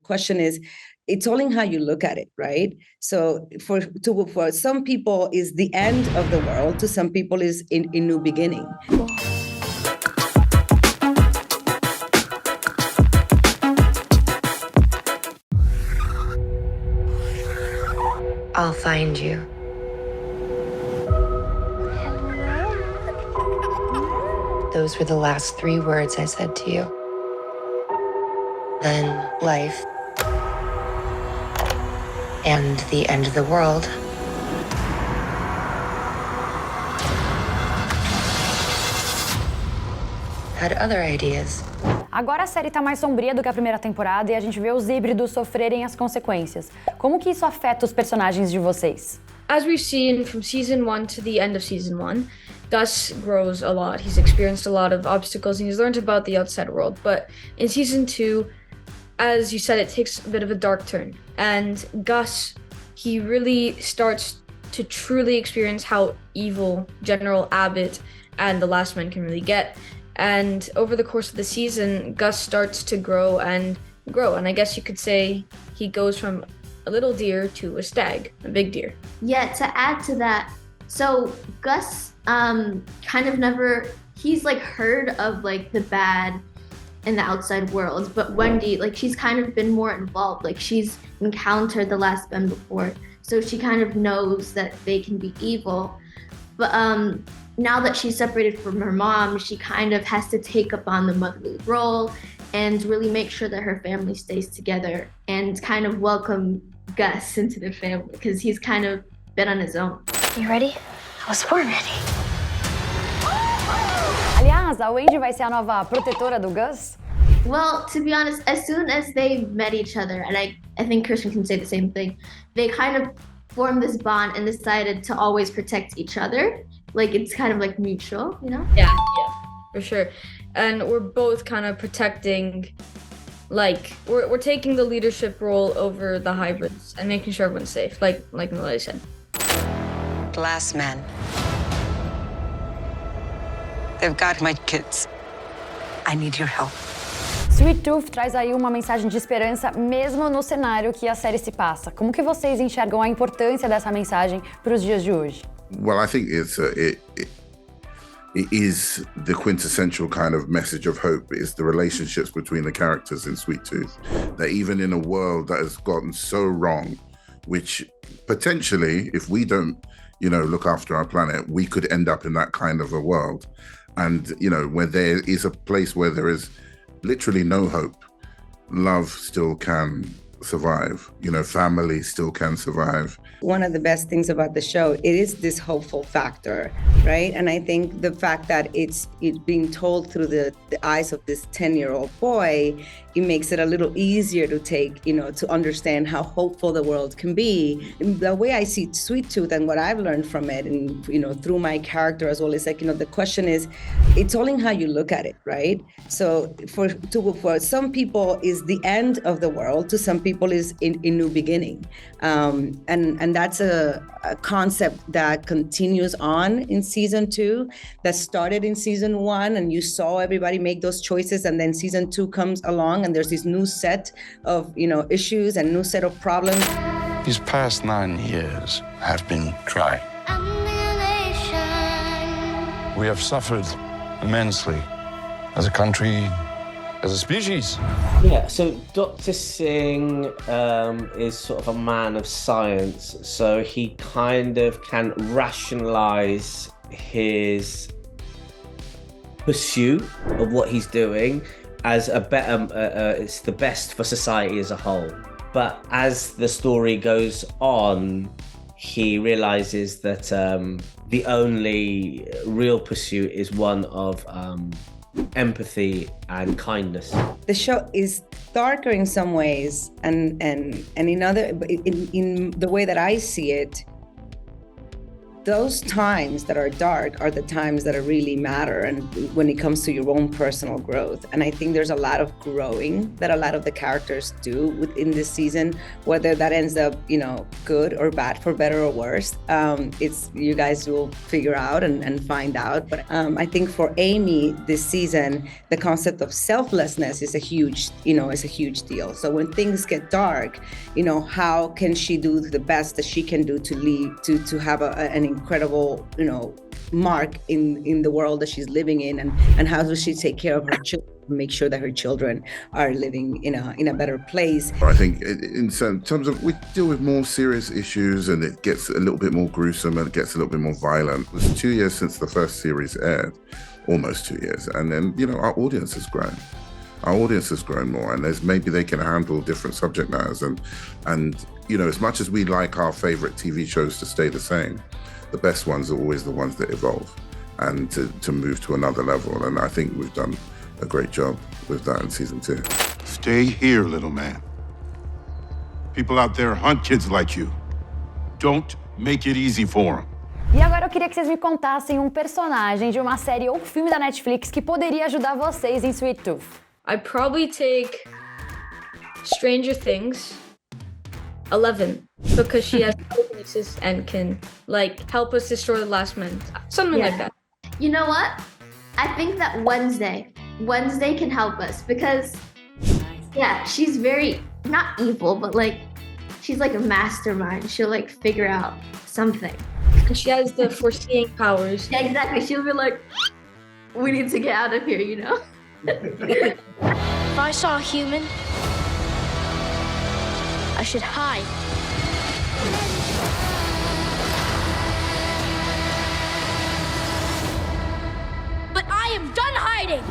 question is, it's all in how you look at it, right? So for some people is the end of the world, to some people is a new beginning. I'll find you. Those were the last 3 words I said to you. Then life and the end of the world. Had other ideas. Agora a série tá mais sombria do que a primeira temporada e a gente vê os híbridos sofrerem as consequências. Como que isso afeta os personagens de vocês? As we've seen from season 1 to the end of season 1, Gus grows a lot. He's experienced a lot of obstacles and he's learned about the outside world. But in season 2, as you said, it takes a bit of a dark turn. And Gus, he really starts to truly experience how evil General Abbott and the Last Men can really get. And over the course of the season, Gus starts to grow and grow. And I guess you could say he goes from a little deer to a stag, a big deer. Yeah, to add to that, so Gus kind of never, he's like heard of like the bad in the outside world, but Wendy, like she's kind of been more involved, like she's encountered the Last Men before, so she kind of knows that they can be evil. But now that she's separated from her mom, she kind of has to take up on the motherly role and really make sure that her family stays together and kind of welcome Gus into the family because he's kind of been on his own. You ready? I was born ready. Aliás, a Wendy vai ser a nova protetora do Gus? Well, to be honest, as soon as they met each other, and I think Kirsten can say the same thing, they kind of formed this bond and decided to always protect each other. Like, it's kind of like mutual, you know? Yeah, for sure. And we're both kind of protecting, like, we're taking the leadership role over the hybrids and making sure everyone's safe, like Melody said. The Last Men. They've got my kids. I need your help. Sweet Tooth traz aí uma mensagem de esperança, mesmo no cenário que a série se passa. Como que vocês enxergam a importância dessa mensagem para os dias de hoje? Well, I think it is the quintessential kind of message of hope. It's the relationships between the characters in Sweet Tooth. That even in a world that has gotten so wrong, which potentially, if we don't, look after our planet, we could end up in that kind of a world. And, where there is a place where there is literally no hope, love still can survive, family still can survive. One of the best things about the show, it is this hopeful factor, right? And I think the fact that it's being told through the eyes of this 10-year-old boy, it makes it a little easier to take, to understand how hopeful the world can be. The way I see Sweet Tooth and what I've learned from it and, through my character as well, is like, the question is, it's all in how you look at it, right? So for some people is the end of the world, to some people is a new beginning. And that's a concept that continues on in season 2, that started in season 1, and you saw everybody make those choices, and then season 2 comes along and there's this new set of issues and new set of problems. These past 9 years have been trying. We have suffered immensely as a country, as a species. Yeah, so Dr. Singh is sort of a man of science, so he kind of can rationalize his pursuit of what he's doing as a better, it's the best for society as a whole. But as the story goes on, he realizes that the only real pursuit is one of empathy and kindness. The show is darker in some ways, and in other, in the way that I see it, those times that are dark are the times that really matter, and when it comes to your own personal growth. And I think there's a lot of growing that a lot of the characters do within this season, whether that ends up, good or bad, for better or worse. It's you guys will figure out and find out. But I think for Amy this season, the concept of selflessness is a huge deal. So when things get dark, how can she do the best that she can do to lead to have an incredible, mark in the world that she's living in, and how does she take care of her children, make sure that her children are living in a better place. I think in terms of, we deal with more serious issues, and it gets a little bit more gruesome and it gets a little bit more violent. It was 2 years since the first series aired, almost 2 years, and then our audience has grown. Our audience has grown more, and maybe they can handle different subject matters, and as much as we like our favorite TV shows to stay the same, the best ones are always the ones that evolve and to move to another level. And I think we've done a great job with that in season 2. Stay here, little man. People out there hunt kids like you. Don't make it easy for them. E agora eu queria que vocês me contassem um personagem de uma série ou filme da Netflix que poderia ajudar vocês em Sweet Tooth. I'd probably take Stranger Things 11, because she has telekinesis and can help us destroy the last man, something like that. You know what? I think that Wednesday can help us, because she's very, not evil, but she's like a mastermind. She'll figure out something. And she has the foreseeing powers. Yeah, exactly. She'll be like, we need to get out of here, If I saw a human, I should hide. But I am done hiding!